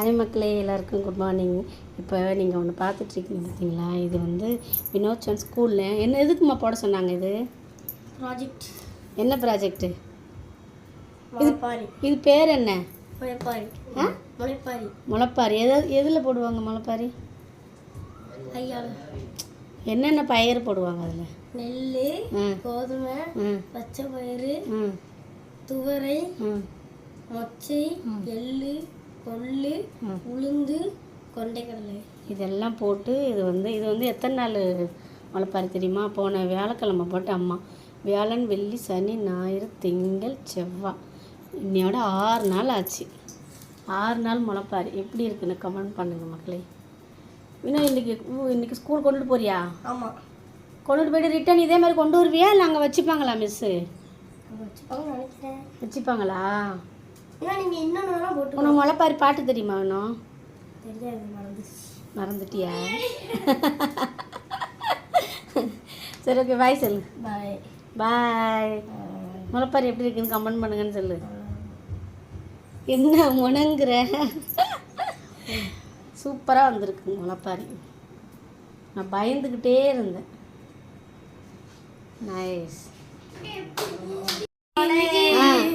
Hi மக்களே, எல்லாருக்கும் good morning. இப்போ நீங்கள் ஒன்று பார்த்துட்ருக்கீங்க பார்த்தீங்களா, இது வந்து வினோத் சந்த் ஸ்கூலில் என்ன எதுக்குமா போட சொன்னாங்க? இது ப்ராஜெக்ட். என்ன ப்ராஜெக்ட்டு? முளைப்பாரி. இது பேர் என்ன? முளைப்பாரி. முளைப்பாரி. முளைப்பாரி எதில் போடுவாங்க முளைப்பாரி? ஐயால என்னென்ன பயிர் போடுவாங்க அதில்? நெல், கோதுமை, பச்சை பயிறு, துவரை, மொச்சை, எள்ளு, கொள்ளு, உளுந்து, கொண்டைக்கடலை இதெல்லாம் போட்டு இது வந்து எத்தனை நாள் முளைப்பாரி தெரியுமா? போன வியாழக்கிழமை போட்டு அம்மா வியாழன், வெள்ளி, சனி, ஞாயிறு, திங்கள், செவ்வாய், இன்னையோட 6 நாள் ஆச்சு. 6 நாள் முளைப்பாரி. எப்படி இருக்குன்னு கமெண்ட் பண்ணுங்கள் மக்களே. இன்னும் இன்றைக்கி ஸ்கூல் கொண்டுட்டு போறியா? ஆமாம், கொண்டுட்டு போய்ட்டு ரிட்டன் இதே மாதிரி கொண்டு வருவியா? இல்லை அங்கே வச்சுப்பாங்களா மிஸ்ஸு? வச்சுப்பாங்கன்னு நினைக்கிறேன். வச்சுப்பாங்களா? ஏன்னா நீங்கள் இன்னொன்று போட்டு உனக்கு முளைப்பாரி பாட்டு தெரியுமா? இன்னும் தெரியாது, மறந்துட்டியா? சரி, ஓகே, பாய் சொல்லு. பாய். பாய். முளைப்பாரி எப்படி இருக்குன்னு கமெண்ட் பண்ணுங்கன்னு சொல்லு. என்ன முணங்குற? சூப்பராக வந்திருக்கு முளைப்பாரி. நான் பயந்துக்கிட்டே இருந்தேன். நைஸ்.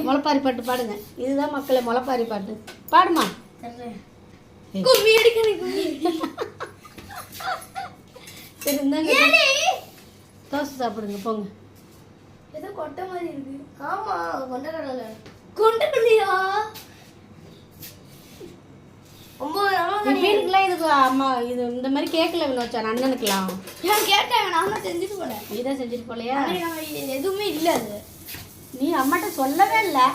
முளைப்பாரி பாட்டு பாடுங்க. இதுதான் மக்களே முளைப்பாரி பாட்டு. பாடுமா? சரி, இருந்தாங்க. தோசை சாப்பிடுங்க போங்க. ஏதோ கொட்டை மாதிரி இருக்கு. ஆமாம், கொண்டைக்கடலை. கொண்டைக்கடலையா? வீட்டுக்குலாம் இதுக்கு அம்மா இது இந்த மாதிரி கேட்கல வினோச்சான் அண்ணனுக்குலாம். நான் கேட்டேன், நான் தான் செஞ்சுட்டு போனேன். நீ தான் செஞ்சுட்டு போலையா? எதுவுமே இல்லை. அது நீ அம்மாட்ட சொல்லவே இல்லை.